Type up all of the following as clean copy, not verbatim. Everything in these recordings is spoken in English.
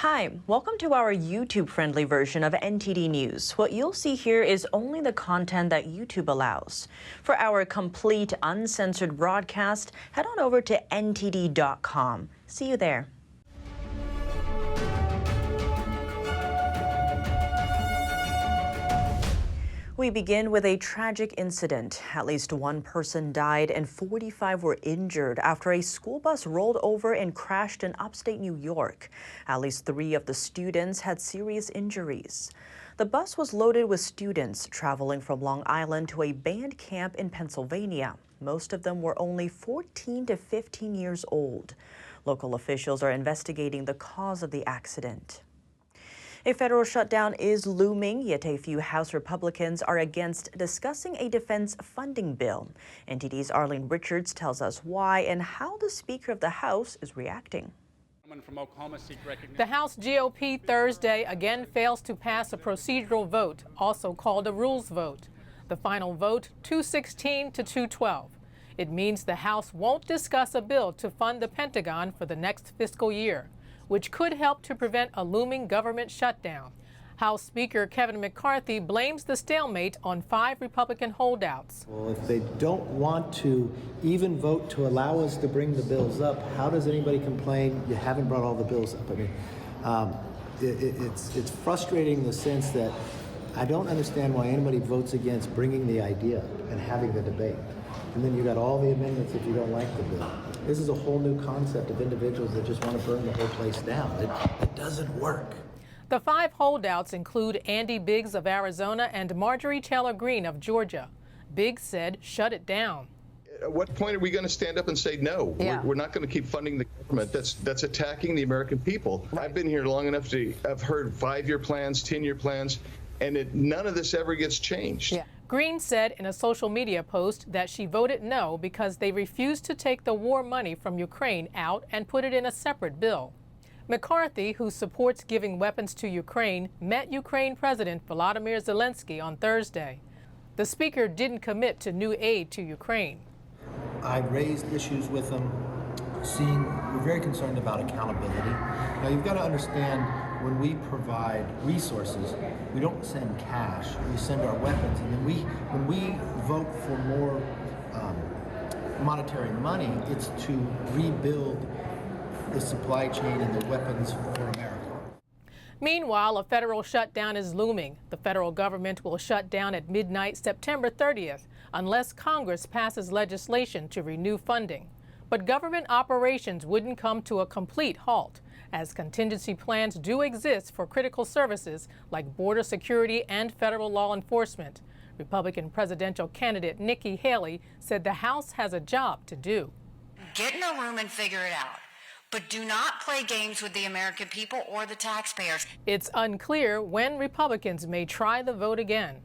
Hi, welcome to our YouTube-friendly version of NTD News. What you'll see here is only the content that YouTube allows. For our complete, uncensored broadcast, head on over to ntd.com. See you there. We begin with a tragic incident. At least one person died and 45 were injured after a school bus rolled over and crashed in upstate New York. At least 3 of the students had serious injuries. The bus was loaded with students traveling from Long Island to a band camp in Pennsylvania. Most of them were only 14 to 15 years old. Local officials are investigating the cause of the accident. A federal shutdown is looming, yet a few House Republicans are against discussing a defense funding bill. NTD's Arlene Richards tells us why and how the Speaker of the House is reacting. The House GOP Thursday again fails to pass a procedural vote, also called a rules vote. The final vote, 216 to 212. It means the House won't discuss a bill to fund the Pentagon for the next fiscal year, which could help to prevent a looming government shutdown. House Speaker Kevin McCarthy blames the stalemate on 5 Republican holdouts. Well, if they don't want to even vote to allow us to bring the bills up, how does anybody complain you haven't brought all the bills up? I mean, it's frustrating in the sense that I don't understand why anybody votes against bringing the idea and having the debate. And then you got all the amendments if you don't like the bill. This is a whole new concept of individuals that just want to burn the whole place down. It doesn't work. The 5 holdouts include Andy Biggs of Arizona and Marjorie Taylor Greene of Georgia. Biggs said, shut it down. At what point are we going to stand up and say no? Yeah. We're not going to keep funding the government. That's attacking the American people. Right. I've been here long enough to have heard 5-year plans, 10-year plans, and none of this ever gets changed. Yeah. Greene said in a social media post that she voted no because they refused to take the war money from Ukraine out and put it in a separate bill. McCarthy, who supports giving weapons to Ukraine, met Ukraine President Volodymyr Zelensky on Thursday. The speaker didn't commit to new aid to Ukraine. I raised issues with them. We're very concerned about accountability. Now, you've got to understand, when we provide resources, we don't send cash, we send our weapons. And then when we vote for more monetary money, it's to rebuild the supply chain and the weapons for America. Meanwhile, a federal shutdown is looming. The federal government will shut down at midnight September 30th unless Congress passes legislation to renew funding. But government operations wouldn't come to a complete halt, as contingency plans do exist for critical services like border security and federal law enforcement. Republican presidential candidate Nikki Haley said the House has a job to do. Get in a room and figure it out. But do not play games with the American people or the taxpayers. It's unclear when Republicans may try the vote again.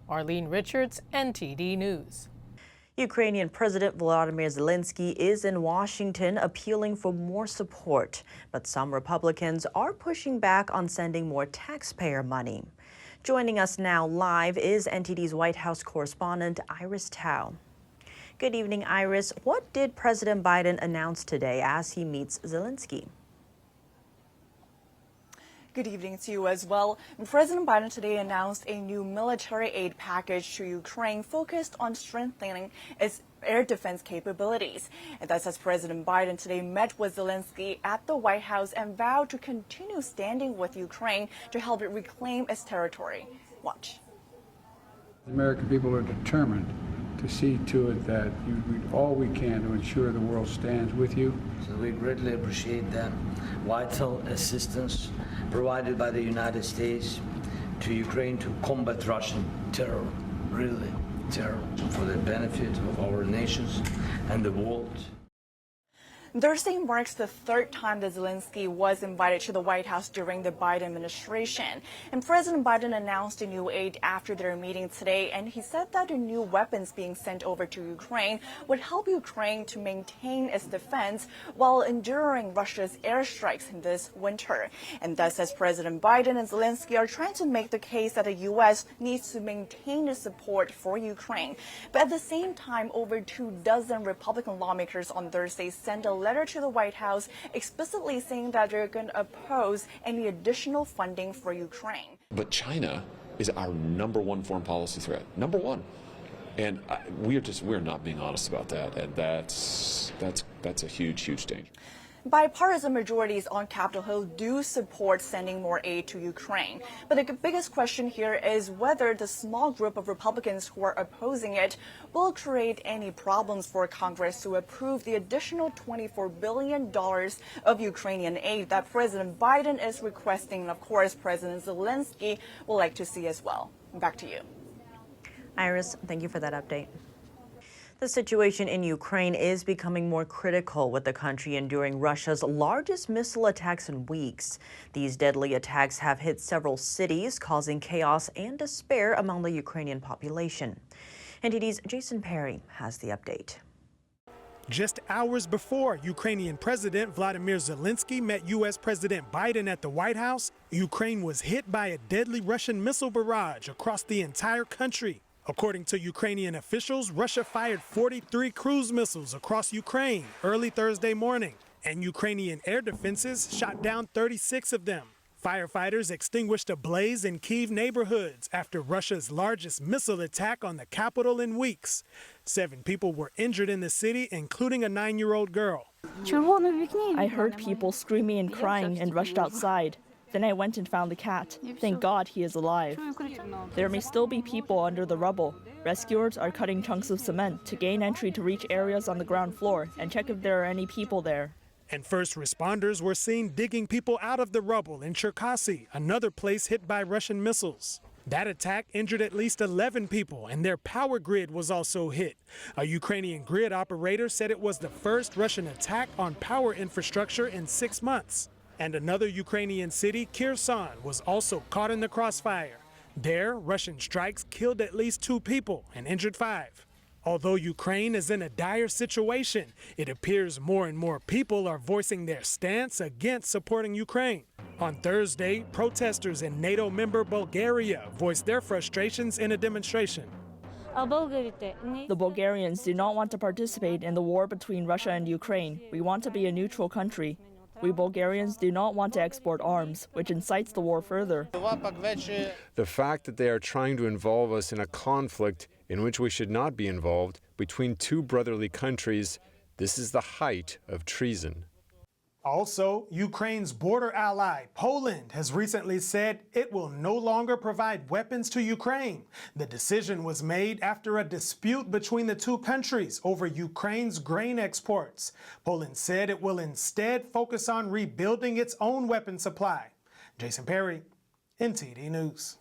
Arlene Richards, NTD News. Ukrainian President Volodymyr Zelensky is in Washington appealing for more support, but some Republicans are pushing back on sending more taxpayer money. Joining us now live is NTD's White House correspondent Iris Tao. Good evening, Iris. What did President Biden announce today as he meets Zelensky? Good evening to you as well. President Biden today announced a new military aid package to Ukraine focused on strengthening its air defense capabilities. And thus, as President Biden today met with Zelensky at the White House and vowed to continue standing with Ukraine to help it reclaim its territory. Watch. The American people are determined to see to it that you do all we can to ensure the world stands with you. So we greatly appreciate that vital assistance provided by the United States to Ukraine to combat Russian terror, really terror, for the benefit of our nations and the world. Thursday marks the 3rd time that Zelensky was invited to the White House during the Biden administration. And President Biden announced a new aid after their meeting today, and he said that the new weapons being sent over to Ukraine would help Ukraine to maintain its defense while enduring Russia's airstrikes this winter. And thus, as President Biden and Zelensky are trying to make the case that the U.S. needs to maintain its support for Ukraine. But at the same time, over 24 Republican lawmakers on Thursday sent a letter to the White House explicitly saying that they're going to oppose any additional funding for Ukraine. But China is our #1 foreign policy threat, #1. And we're not being honest about that, and that's a huge danger. Bipartisan majorities on Capitol Hill do support sending more aid to Ukraine. But the biggest question here is whether the small group of Republicans who are opposing it will create any problems for Congress to approve the additional $24 billion of Ukrainian aid that President Biden is requesting. And of course, President Zelensky will like to see as well. Back to you. Iris, thank you for that update. The situation in Ukraine is becoming more critical, with the country enduring Russia's largest missile attacks in weeks. These deadly attacks have hit several cities, causing chaos and despair among the Ukrainian population. NTD's Jason Perry has the update. Just hours before Ukrainian President Vladimir Zelensky met U.S. President Biden at the White House, Ukraine was hit by a deadly Russian missile barrage across the entire country. According to Ukrainian officials, Russia fired 43 cruise missiles across Ukraine early Thursday morning, and Ukrainian air defenses shot down 36 of them. Firefighters extinguished a blaze in Kyiv neighborhoods after Russia's largest missile attack on the capital in weeks. 7 people were injured in the city, including a 9-year-old girl. I heard people screaming and crying and rushed outside. Then I went and found the cat. Thank God he is alive. There may still be people under the rubble. Rescuers are cutting chunks of cement to gain entry to reach areas on the ground floor and check if there are any people there. And first responders were seen digging people out of the rubble in Cherkasy, another place hit by Russian missiles. That attack injured at least 11 people, and their power grid was also hit. A Ukrainian grid operator said it was the first Russian attack on power infrastructure in 6 months. And another Ukrainian city, Kherson, was also caught in the crossfire. There, Russian strikes killed at least 2 people and injured 5. Although Ukraine is in a dire situation, it appears more and more people are voicing their stance against supporting Ukraine. On Thursday, protesters in NATO member Bulgaria voiced their frustrations in a demonstration. The Bulgarians do not want to participate in the war between Russia and Ukraine. We want to be a neutral country. We Bulgarians do not want to export arms, which incites the war further. The fact that they are trying to involve us in a conflict in which we should not be involved between 2 brotherly countries, this is the height of treason. Also, Ukraine's border ally, Poland, has recently said it will no longer provide weapons to Ukraine. The decision was made after a dispute between the 2 countries over Ukraine's grain exports. Poland said it will instead focus on rebuilding its own weapon supply. Jason Perry, NTD News.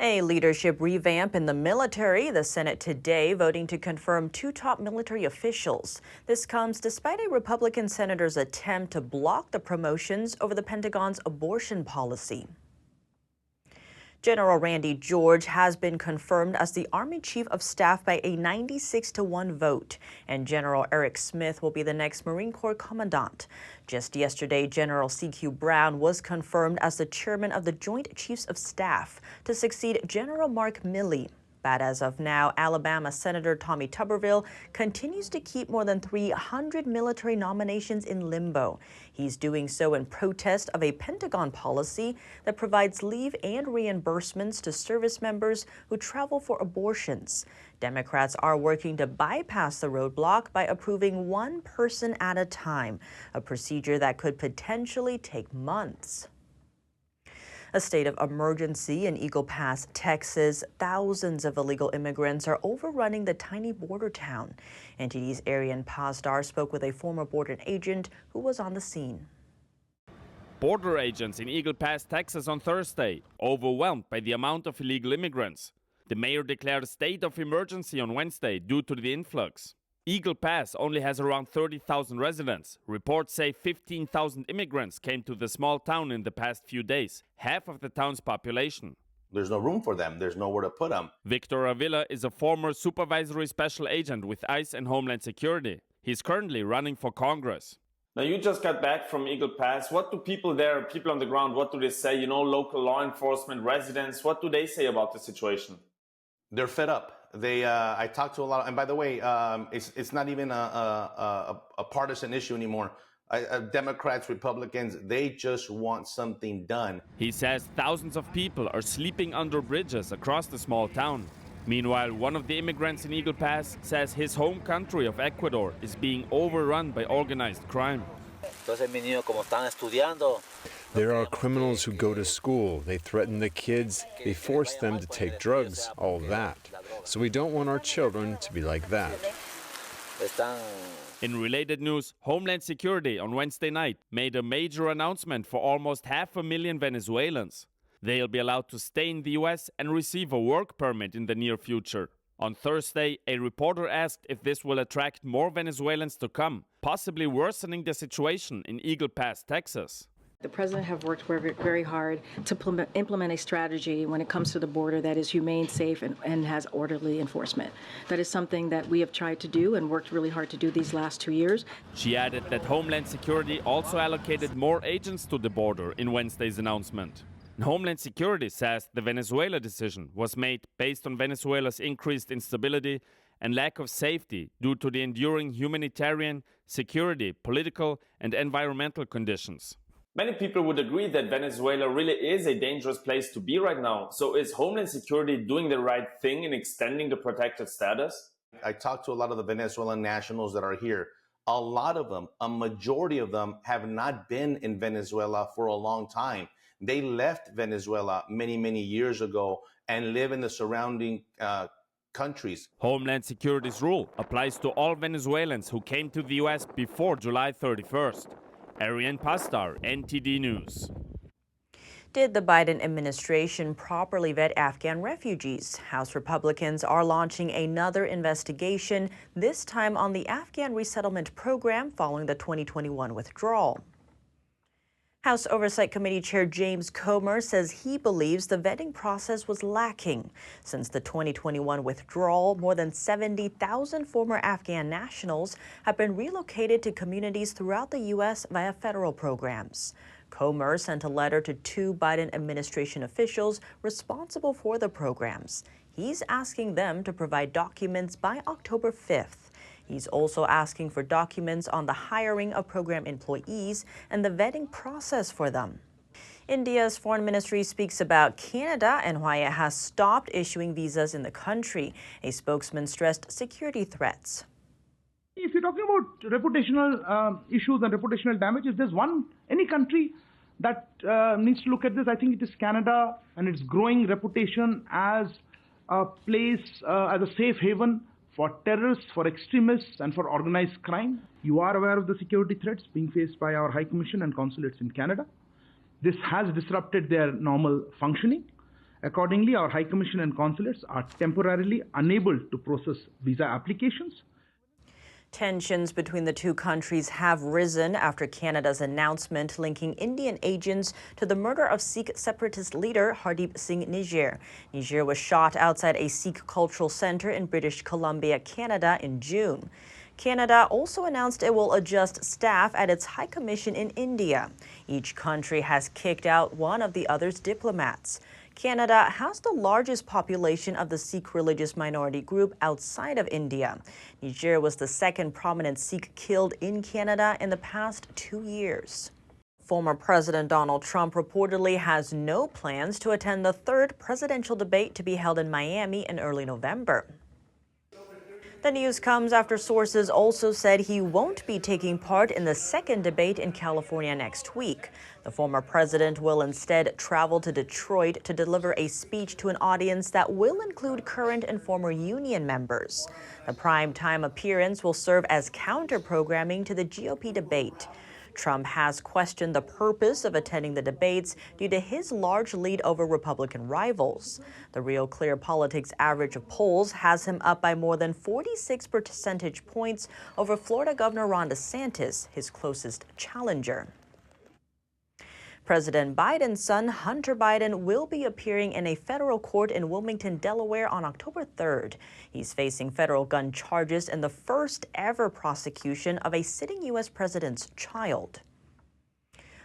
A leadership revamp in the military. The Senate today voting to confirm 2 top military officials. This comes despite a Republican senator's attempt to block the promotions over the Pentagon's abortion policy. General Randy George has been confirmed as the Army Chief of Staff by a 96-1 vote, and General Eric Smith will be the next Marine Corps Commandant. Just yesterday, General C.Q. Brown was confirmed as the Chairman of the Joint Chiefs of Staff to succeed General Mark Milley. But as of now, Alabama Senator Tommy Tuberville continues to keep more than 300 military nominations in limbo. He's doing so in protest of a Pentagon policy that provides leave and reimbursements to service members who travel for abortions. Democrats are working to bypass the roadblock by approving 1 person at a time, a procedure that could potentially take months. A state of emergency in Eagle Pass, Texas. Thousands of illegal immigrants are overrunning the tiny border town. NTD's Arian Pazdar spoke with a former border agent who was on the scene. Border agents in Eagle Pass, Texas on Thursday, overwhelmed by the amount of illegal immigrants. The mayor declared a state of emergency on Wednesday due to the influx. Eagle Pass only has around 30,000 residents. Reports say 15,000 immigrants came to the small town in the past few days, half of the town's population. There's no room for them. There's nowhere to put them. Victor Avila is a former supervisory special agent with ICE and Homeland Security. He's currently running for Congress. Now, you just got back from Eagle Pass. What do people there, people on the ground, what do they say? You know, local law enforcement, residents, what do they say about the situation? They're fed up. I talked to a lot, and by the way, it's not even a partisan issue anymore. Democrats, Republicans, they just want something done. He says thousands of people are sleeping under bridges across the small town. Meanwhile, one of the immigrants in Eagle Pass says his home country of Ecuador is being overrun by organized crime. There are criminals who go to school, they threaten the kids, they force them to take drugs, all that. So we don't want our children to be like that. In related news, Homeland Security on Wednesday night made a major announcement for almost 500,000 Venezuelans. They'll be allowed to stay in the US and receive a work permit in the near future. On Thursday, a reporter asked if this will attract more Venezuelans to come, possibly worsening the situation in Eagle Pass, Texas. The president have worked very hard to implement a strategy when it comes to the border that is humane, safe, and has orderly enforcement. That is something that we have tried to do and worked really hard to do these last 2 years. She added that Homeland Security also allocated more agents to the border in Wednesday's announcement. Homeland Security says the Venezuela decision was made based on Venezuela's increased instability and lack of safety due to the enduring humanitarian, security, political, and environmental conditions. Many people would agree that Venezuela really is a dangerous place to be right now. So is Homeland Security doing the right thing in extending the protected status? I talked to a lot of the Venezuelan nationals that are here. A lot of them, a majority of them, have not been in Venezuela for a long time. They left Venezuela many, many years ago and live in the surrounding countries. Homeland Security's rule applies to all Venezuelans who came to the U.S. before July 31st. Ariane Pastar, NTD News. Did the Biden administration properly vet Afghan refugees? House Republicans are launching another investigation, this time on the Afghan Resettlement program following the 2021 withdrawal. House Oversight Committee Chair James Comer says he believes the vetting process was lacking. Since the 2021 withdrawal, more than 70,000 former Afghan nationals have been relocated to communities throughout the U.S. via federal programs. Comer sent a letter to 2 Biden administration officials responsible for the programs. He's asking them to provide documents by October 5th. He's also asking for documents on the hiring of program employees and the vetting process for them. India's foreign ministry speaks about Canada and why it has stopped issuing visas in the country. A spokesman stressed security threats. If you're talking about reputational issues and reputational damage, if there's any country that needs to look at this, I think it is Canada and its growing reputation as a place, as a safe haven for terrorists, for extremists, and for organized crime. You are aware of the security threats being faced by our High Commission and consulates in Canada. This has disrupted their normal functioning. Accordingly, our High Commission and consulates are temporarily unable to process visa applications. Tensions between the two countries have risen after Canada's announcement linking Indian agents to the murder of Sikh separatist leader Hardeep Singh Nijjar. Nijjar was shot outside a Sikh cultural center in British Columbia, Canada in June. Canada also announced it will adjust staff at its High Commission in India. Each country has kicked out one of the other's diplomats. Canada has the largest population of the Sikh religious minority group outside of India. Nijjar was the second prominent Sikh killed in Canada in the past 2 years. Former President Donald Trump reportedly has no plans to attend the third presidential debate to be held in Miami in early November. The news comes after sources also said he won't be taking part in the second debate in California next week. The former president will instead travel to Detroit to deliver a speech to an audience that will include current and former union members. The primetime appearance will serve as counter-programming to the GOP debate. Trump has questioned the purpose of attending the debates due to his large lead over Republican rivals. The Real Clear Politics average of polls has him up by more than 46 percentage points over Florida Governor Ron DeSantis, his closest challenger. President Biden's son, Hunter Biden, will be appearing in a federal court in Wilmington, Delaware on October 3rd. He's facing federal gun charges in the first ever prosecution of a sitting U.S. president's child.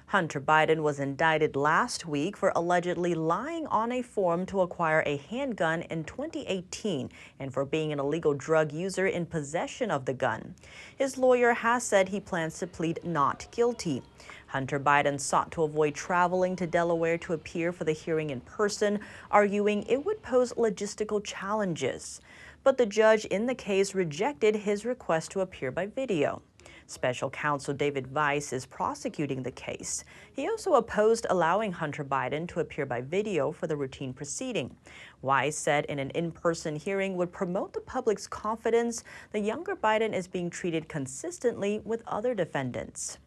Hunter Biden was indicted last week for allegedly lying on a form to acquire a handgun in 2018 and for being an illegal drug user in possession of the gun. His lawyer has said he plans to plead not guilty. Hunter Biden sought to avoid traveling to Delaware to appear for the hearing in person, arguing it would pose logistical challenges. But the judge in the case rejected his request to appear by video. Special counsel David Weiss is prosecuting the case. He also opposed allowing Hunter Biden to appear by video for the routine proceeding. Weiss said in in-person hearing would promote the public's confidence the younger Biden is being treated consistently with other defendants.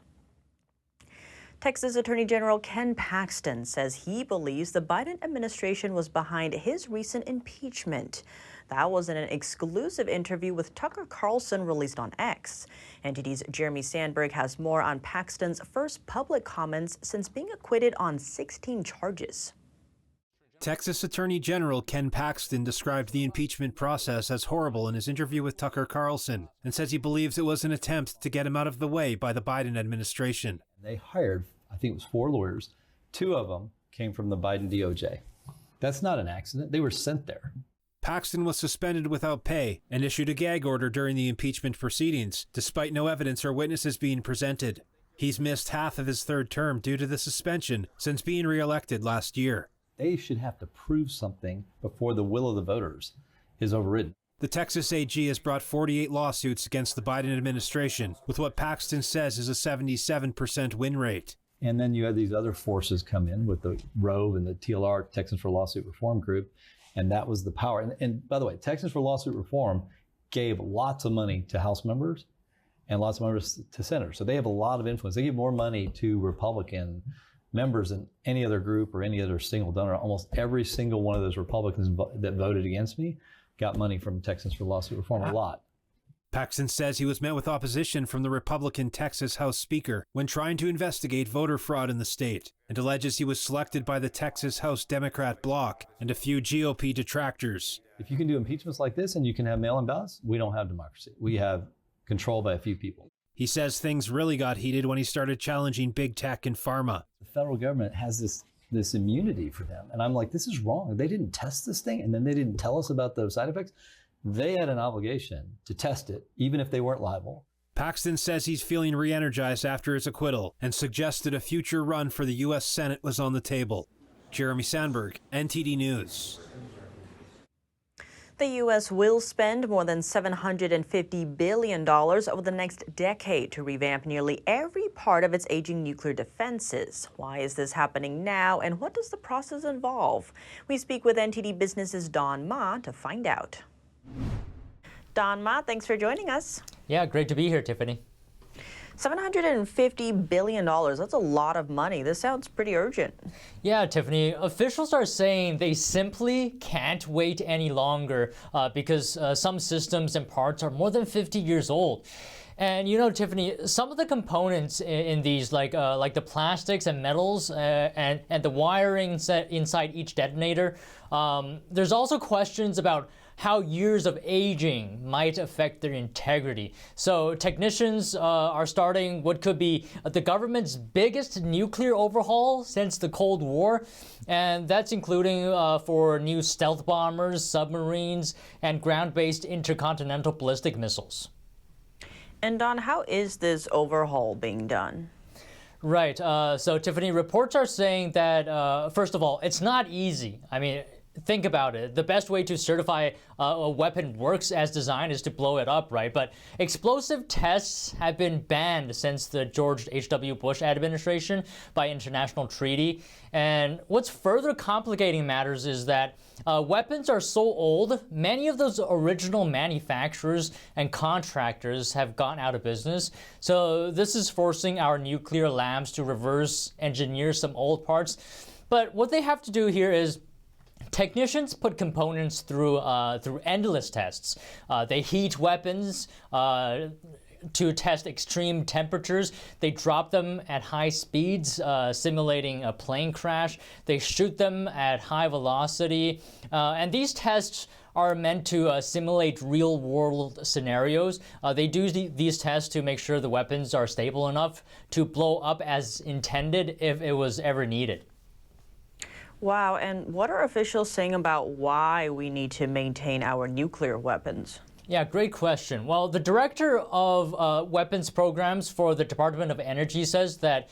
Texas Attorney General Ken Paxton says he believes the Biden administration was behind his recent impeachment. That was in an exclusive interview with Tucker Carlson released on X. NTD's Jeremy Sandberg has more on Paxton's first public comments since being acquitted on 16 charges. Texas Attorney General Ken Paxton described the impeachment process as horrible in his interview with Tucker Carlson and says he believes it was an attempt to get him out of the way by the Biden administration. They hired, I think it was 4 lawyers. 2 of them came from the Biden DOJ. That's not an accident. They were sent there. Paxton was suspended without pay and issued a gag order during the impeachment proceedings, despite no evidence or witnesses being presented. He's missed half of his 3rd term due to the suspension since being reelected last year. They should have to prove something before the will of the voters is overridden. The Texas AG has brought 48 lawsuits against the Biden administration, with what Paxton says is a 77% win rate. And then you had these other forces come in with the Rove and the TLR, Texans for Lawsuit Reform Group, and that was the power. And by the way, Texans for Lawsuit Reform gave lots of money to House members and lots of members to senators. So they have a lot of influence. They give more money to Republican members than any other group or any other single donor. Almost every single one of those Republicans that voted against me got money from Texans for Lawsuit Reform, a lot. Paxton says he was met with opposition from the Republican Texas House Speaker when trying to investigate voter fraud in the state, and alleges he was selected by the Texas House Democrat bloc and a few GOP detractors. If you can do impeachments like this and you can have mail-in ballots, we don't have democracy. We have control by a few people. He says things really got heated when he started challenging big tech and pharma. The federal government has this immunity for them. And I'm like, this is wrong. They didn't test this thing, and then they didn't tell us about those side effects. They had an obligation to test it, even if they weren't liable. Paxton says he's feeling re-energized after his acquittal and suggested a future run for the U.S. Senate was on the table. Jeremy Sandberg, NTD News. The U.S. will spend more than $750 billion over the next decade to revamp nearly every part of its aging nuclear defenses. Why is this happening now, and what does the process involve? We speak with NTD Business's Don Ma to find out. Don Ma, thanks for joining us. Yeah, great to be here, Tiffany. $750 billion, that's a lot of money. This sounds pretty urgent. Yeah, Tiffany, officials are saying they simply can't wait any longer because some systems and parts are more than 50 years old. And you know, Tiffany, some of the components in these, like the plastics and metals and the wiring set inside each detonator, there's also questions about how years of aging might affect their integrity. So technicians are starting what could be the government's biggest nuclear overhaul since the Cold War, and that's including for new stealth bombers, submarines, and ground-based intercontinental ballistic missiles. And Don, how is this overhaul being done? Right, so Tiffany, reports are saying that, first of all, it's not easy. I mean, think about it. The best way to certify a weapon works as designed is to blow it up, right? But explosive tests have been banned since the George H.W. Bush administration by international treaty. And what's further complicating matters is that weapons are so old, many of those original manufacturers and contractors have gone out of business. So this is forcing our nuclear labs to reverse engineer some old parts. But what they have to do here is technicians put components through endless tests. They heat weapons, to test extreme temperatures. They drop them at high speeds, simulating a plane crash. They shoot them at high velocity. And these tests are meant to simulate real-world scenarios. They do these tests to make sure the weapons are stable enough to blow up as intended if it was ever needed. Wow, and what are officials saying about why we need to maintain our nuclear weapons? Yeah, great question. Well, the director of weapons programs for the Department of Energy says that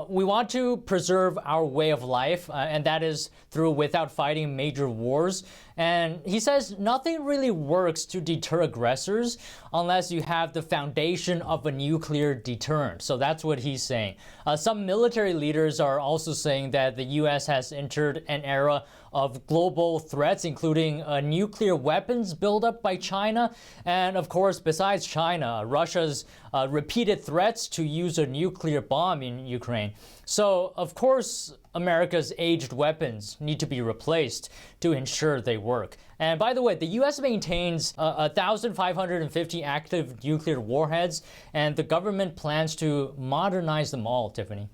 we want to preserve our way of life, and that is through without fighting major wars. And he says nothing really works to deter aggressors unless you have the foundation of a nuclear deterrent. So that's what he's saying. Some military leaders are also saying that the U.S. has entered an era of global threats, including nuclear weapons buildup by China. And of course, besides China, Russia's repeated threats to use a nuclear bomb in Ukraine. So, of course, America's aged weapons need to be replaced to ensure they work. And by the way, the U.S. maintains 1,550 active nuclear warheads, and the government plans to modernize them all, Tiffany.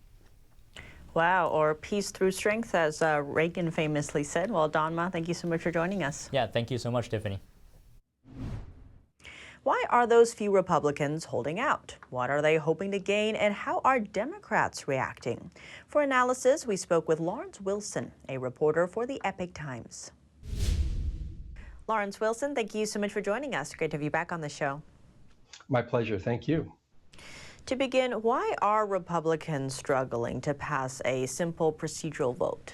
Wow, or peace through strength, as Reagan famously said. Well, Donma, thank you so much for joining us. Yeah, thank you so much, Tiffany. Why are those few Republicans holding out? What are they hoping to gain, and how are Democrats reacting? For analysis, we spoke with Lawrence Wilson, a reporter for the Epoch Times. Lawrence Wilson, thank you so much for joining us. Great to have you back on the show. My pleasure. Thank you. To begin, why are Republicans struggling to pass a simple procedural vote?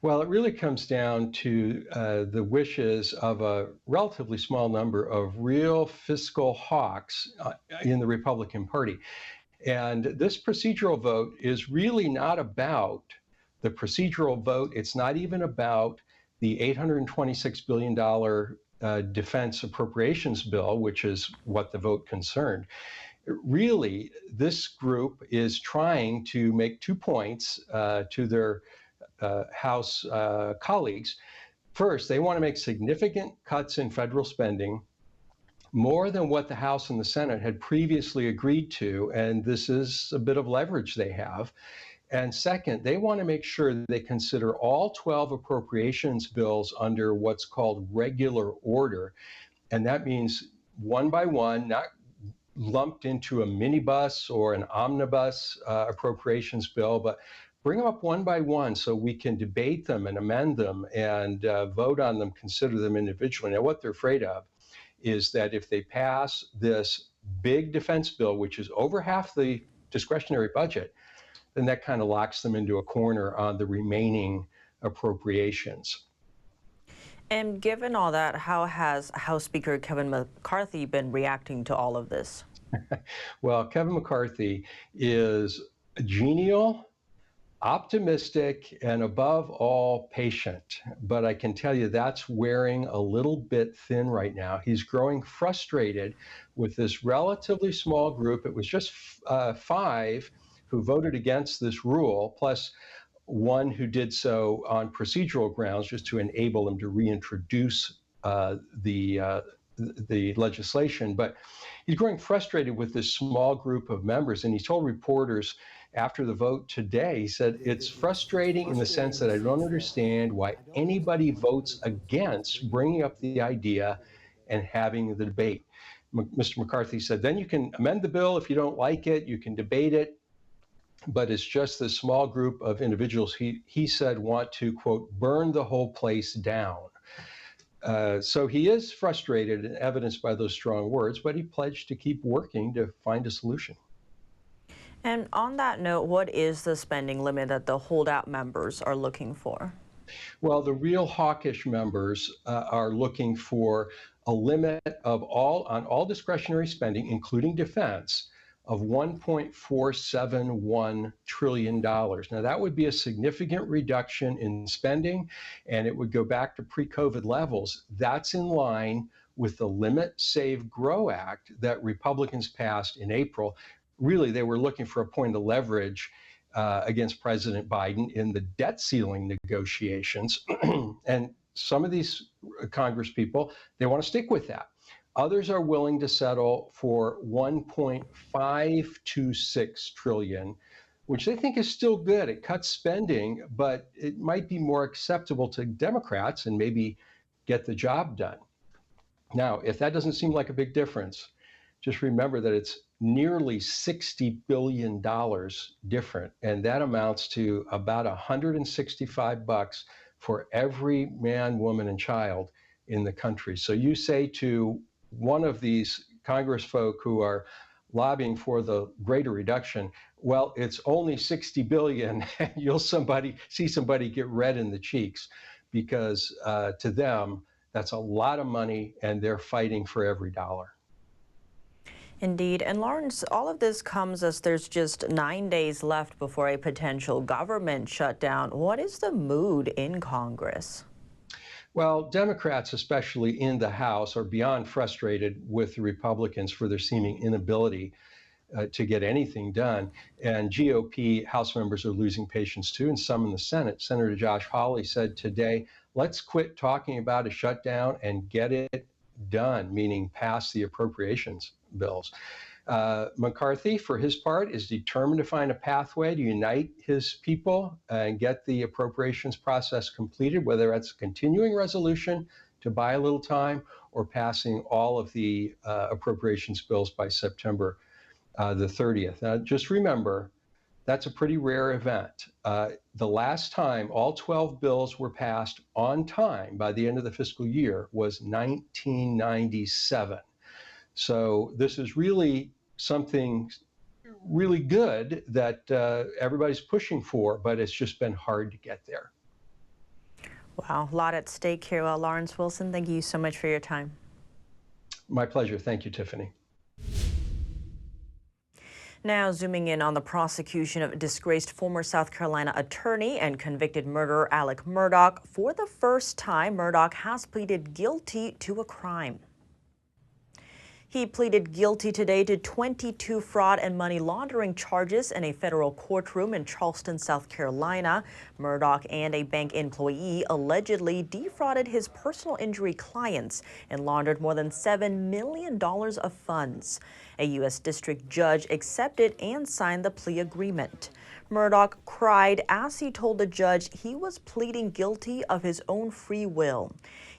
Well, it really comes down to the wishes of a relatively small number of real fiscal hawks in the Republican Party. And this procedural vote is really not about the procedural vote. It's not even about the $826 billion defense appropriations bill, which is what the vote concerned. Really, this group is trying to make 2 points to their House colleagues. First, they want to make significant cuts in federal spending, more than what the House and the Senate had previously agreed to, and this is a bit of leverage they have. And second, they want to make sure that they consider all 12 appropriations bills under what's called regular order, and that means one by one, not lumped into a minibus or an omnibus appropriations bill, but bring them up one by one so we can debate them and amend them and vote on them, consider them individually. Now, what they're afraid of is that if they pass this big defense bill, which is over half the discretionary budget, then that kind of locks them into a corner on the remaining appropriations. And given all that, how has House Speaker Kevin McCarthy been reacting to all of this? Well, Kevin McCarthy is genial, optimistic, and above all, patient. But I can tell you that's wearing a little bit thin right now. He's growing frustrated with this relatively small group. It was just 5 who voted against this rule, plus 1 who did so on procedural grounds, just to enable him to reintroduce the legislation. But he's growing frustrated with this small group of members, and he told reporters after the vote today, he said, it's frustrating in the sense that I don't understand why anybody votes against bringing up the idea and having the debate. Mr. McCarthy said, then you can amend the bill if you don't like it, you can debate it, but it's just this small group of individuals, he said, want to, quote, burn the whole place down. So he is frustrated and evidenced by those strong words, but he pledged to keep working to find a solution. And on that note, what is the spending limit that the holdout members are looking for? Well, the real hawkish members are looking for a limit of all discretionary spending, including defense, of $1.471 trillion. Now, that would be a significant reduction in spending, and it would go back to pre-COVID levels. That's in line with the Limit, Save, Grow Act that Republicans passed in April. Really, they were looking for a point of leverage against President Biden in the debt ceiling negotiations. And some of these Congress people, they want to stick with that. Others are willing to settle for 1.526 trillion, which they think is still good. It cuts spending, but it might be more acceptable to Democrats and maybe get the job done. Now, if that doesn't seem like a big difference, just remember that it's nearly $60 billion different, and that amounts to about $165 for every man, woman, and child in the country. So you say to one of these Congress folk who are lobbying for the greater reduction, well, it's only 60 billion, and you'll see somebody get red in the cheeks, because to them, that's a lot of money, and they're fighting for every dollar. Indeed. And Lawrence, all of this comes as there's just 9 days left before a potential government shutdown. What is the mood in Congress? Well, Democrats, especially in the House, are beyond frustrated with the Republicans for their seeming inability to get anything done. And GOP House members are losing patience too, and some in the Senate. Senator Josh Hawley said today, let's quit talking about a shutdown and get it done, meaning pass the appropriations bills. McCarthy, for his part, is determined to find a pathway to unite his people and get the appropriations process completed, whether that's a continuing resolution to buy a little time or passing all of the appropriations bills by September the 30th. Now, just remember, that's a pretty rare event. The last time all 12 bills were passed on time by the end of the fiscal year was 1997. So this is really something really good that everybody's pushing for, but it's just been hard to get there. Wow, a lot at stake here. Well, Lawrence Wilson, thank you so much for your time. My pleasure. Thank you, Tiffany. Now, zooming in on the prosecution of disgraced former South Carolina attorney and convicted murderer Alex Murdaugh. For the first time, Murdaugh has pleaded guilty to a crime. He pleaded guilty today to 22 fraud and money laundering charges in a federal courtroom in Charleston, South Carolina. Murdaugh and a bank employee allegedly defrauded his personal injury clients and laundered more than $7 million of funds. A U.S. district judge accepted and signed the plea agreement. Murdaugh cried as he told the judge he was pleading guilty of his own free will.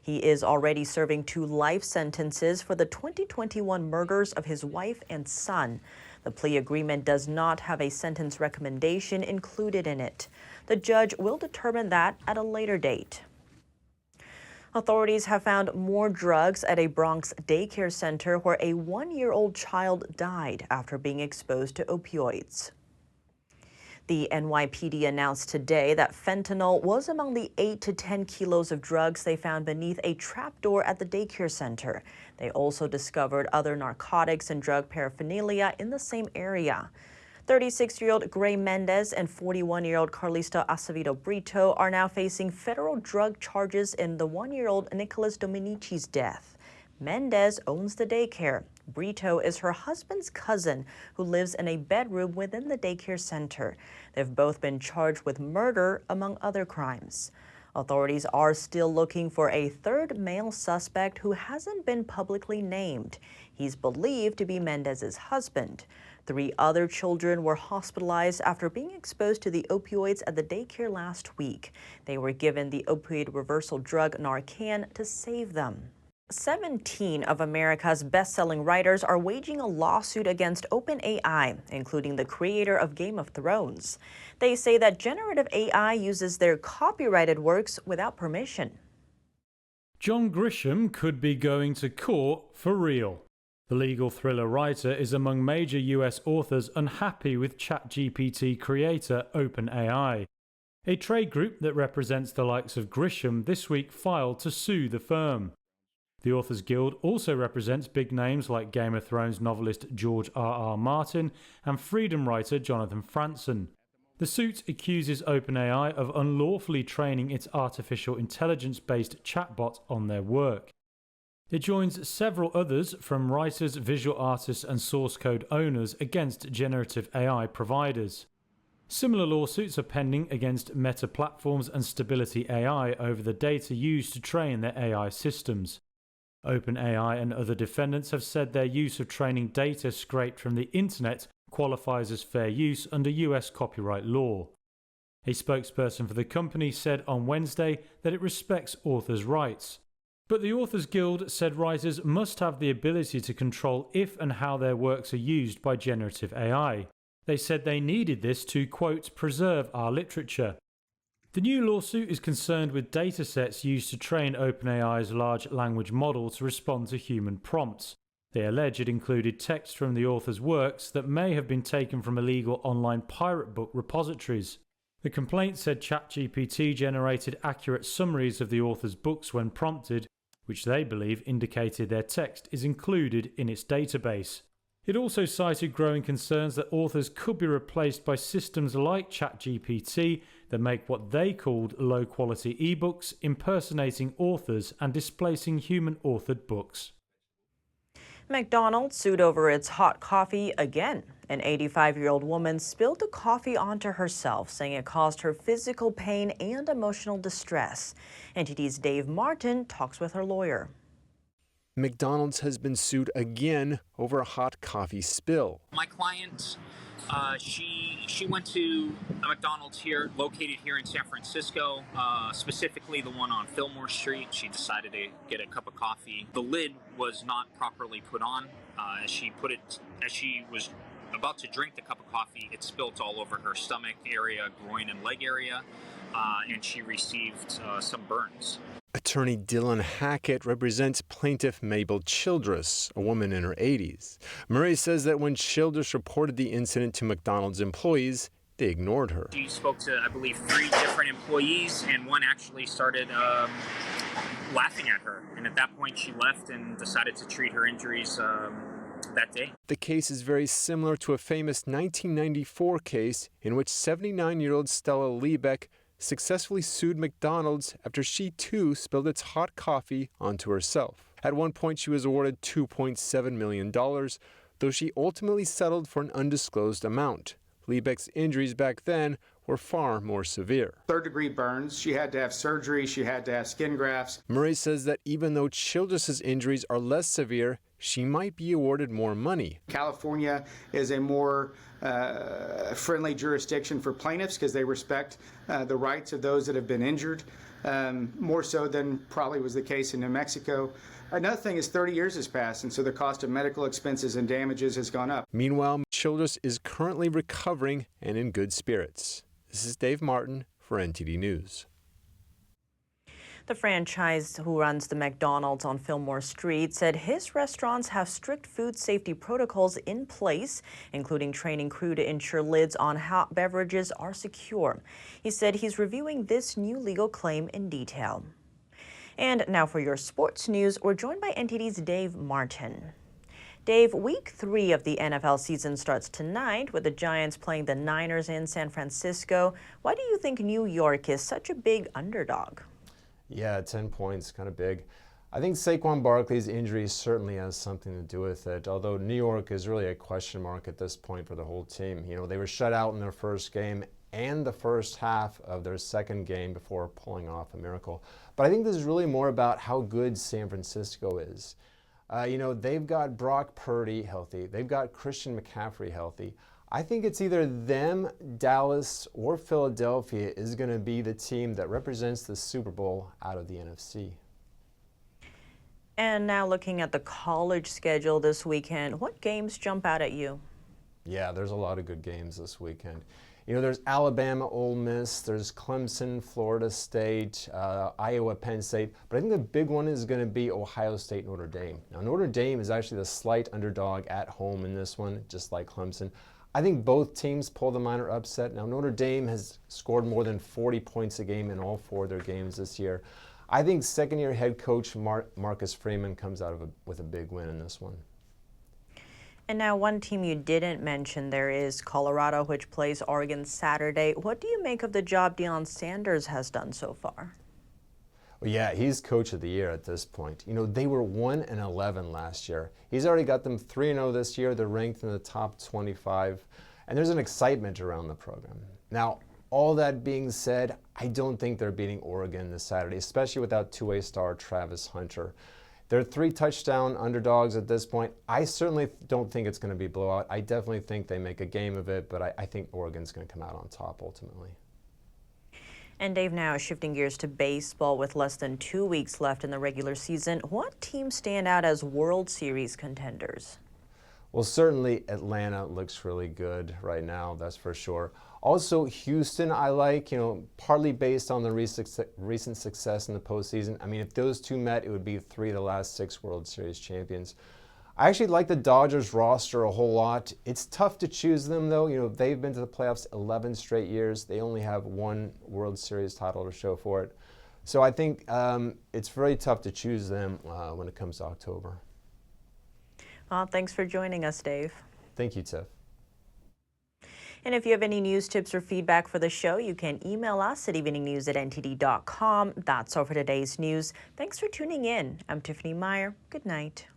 He is already serving 2 life sentences for the 2021 murders of his wife and son. The plea agreement does not have a sentence recommendation included in it. The judge will determine that at a later date. Authorities have found more drugs at a Bronx daycare center where a 1-year-old child died after being exposed to opioids. The NYPD announced today that fentanyl was among the 8 to 10 kilos of drugs they found beneath a trapdoor at the daycare center. They also discovered other narcotics and drug paraphernalia in the same area. 36-year-old Gray Mendez and 41-year-old Carlista Acevedo Brito are now facing federal drug charges in the 1-year-old Nicholas Domenici's death. Mendez owns the daycare. Brito is her husband's cousin who lives in a bedroom within the daycare center. They've both been charged with murder, among other crimes. Authorities are still looking for a third male suspect who hasn't been publicly named. He's believed to be Mendez's husband. 3 other children were hospitalized after being exposed to the opioids at the daycare last week. They were given the opioid reversal drug Narcan to save them. 17 of America's best-selling writers are waging a lawsuit against OpenAI, including the creator of Game of Thrones. They say that generative AI uses their copyrighted works without permission. John Grisham could be going to court for real. The legal thriller writer is among major US authors unhappy with ChatGPT creator OpenAI. A trade group that represents the likes of Grisham this week filed to sue the firm. The Authors Guild also represents big names like Game of Thrones novelist George R.R. Martin and freedom writer Jonathan Franzen. The suit accuses OpenAI of unlawfully training its artificial intelligence-based chatbot on their work. It joins several others from writers, visual artists and source code owners against generative AI providers. Similar lawsuits are pending against Meta Platforms and Stability AI over the data used to train their AI systems. OpenAI and other defendants have said their use of training data scraped from the internet qualifies as fair use under US copyright law. A spokesperson for the company said on Wednesday that it respects authors' rights. But the Authors Guild said writers must have the ability to control if and how their works are used by generative AI. They said they needed this to, quote, preserve our literature. The new lawsuit is concerned with datasets used to train OpenAI's large language model to respond to human prompts. They allege it included text from the author's works that may have been taken from illegal online pirate book repositories. The complaint said ChatGPT generated accurate summaries of the author's books when prompted, which they believe indicated their text is included in its database. It also cited growing concerns that authors could be replaced by systems like ChatGPT that make what they called low-quality ebooks, impersonating authors and displacing human-authored books. McDonald sued over its hot coffee again. An 85-year-old woman spilled the coffee onto herself, saying it caused her physical pain and emotional distress. NTD's Dave Martin talks with her lawyer. McDonald's has been sued again over a hot coffee spill. My client, she went to a McDonald's here, located here in San Francisco, specifically the one on Fillmore Street. She decided to get a cup of coffee. The lid was not properly put on. As she was about to drink the cup of coffee, it spilt all over her stomach area, groin and leg area, and she received some burns. Attorney Dylan Hackett represents plaintiff Mabel Childress, a woman in her 80s. Murray says that when Childress reported the incident to McDonald's employees, they ignored her. She spoke to, I believe, 3 different employees, and one actually started laughing at her. And at that point, she left and decided to treat her injuries that day. The case is very similar to a famous 1994 case in which 79-year-old Stella Liebeck successfully sued McDonald's after she too spilled its hot coffee onto herself. At one point, she was awarded $2.7 million, though she ultimately settled for an undisclosed amount. Liebeck's injuries back then were far more severe. 3rd-degree burns. She had to have surgery. She had to have skin grafts. Murray says that even though Childress's injuries are less severe, she might be awarded more money. California is a more friendly jurisdiction for plaintiffs because they respect the rights of those that have been injured, more so than probably was the case in New Mexico. Another thing is 30 years has passed, and so the cost of medical expenses and damages has gone up. Meanwhile, Childress is currently recovering and in good spirits. This is Dave Martin for NTD News. The franchise who runs the McDonald's on Fillmore Street said his restaurants have strict food safety protocols in place, including training crew to ensure lids on hot beverages are secure. He said he's reviewing this new legal claim in detail. And now for your sports news, we're joined by NTD's Dave Martin. Dave, week 3 of the NFL season starts tonight with the Giants playing the Niners in San Francisco. Why do you think New York is such a big underdog? Yeah, 10 points, kind of big. I think Saquon Barkley's injury certainly has something to do with it, although New York is really a question mark at this point for the whole team. You know, they were shut out in their first game and the first half of their second game before pulling off a miracle. But I think this is really more about how good San Francisco is. You know, they've got Brock Purdy healthy. They've got Christian McCaffrey healthy. I think it's either them, Dallas, or Philadelphia is going to be the team that represents the Super Bowl out of the NFC. And now looking at the college schedule this weekend, what games jump out at you? Yeah, there's a lot of good games this weekend. You know, there's Alabama, Ole Miss, there's Clemson, Florida State, Iowa, Penn State, but I think the big one is going to be Ohio State, Notre Dame. Now, Notre Dame is actually the slight underdog at home in this one, just like Clemson. I think both teams pull the minor upset. Now, Notre Dame has scored more than 40 points a game in all 4 of their games this year. I think second-year head coach Marcus Freeman comes out with a big win in this one. And now one team you didn't mention there is Colorado, which plays Oregon Saturday. What do you make of the job Deion Sanders has done so far? Well, yeah, he's coach of the year at this point. You know, they were 1-11 last year. He's already got them 3-0 this year. They're ranked in the top 25, and there's an excitement around the program. Now, all that being said, I don't think they're beating Oregon this Saturday, especially without two-way star Travis Hunter. They're 3 touchdown underdogs at this point. I certainly don't think it's going to be a blowout. I definitely think they make a game of it, but I think Oregon's going to come out on top ultimately. And Dave, now shifting gears to baseball with less than 2 weeks left in the regular season, what teams stand out as World Series contenders? Well, certainly Atlanta looks really good right now, that's for sure. Also, Houston I like, partly based on the recent success in the postseason. I mean, if those two met, it would be 3 of the last 6 World Series champions. I actually like the Dodgers roster a whole lot. It's tough to choose them, though. They've been to the playoffs 11 straight years. They only have 1 World Series title to show for it. So I think it's very tough to choose them when it comes to October. Well, thanks for joining us, Dave. Thank you, Tiff. And if you have any news, tips, or feedback for the show, you can email us at eveningnews@ntd.com. That's all for today's news. Thanks for tuning in. I'm Tiffany Meyer. Good night.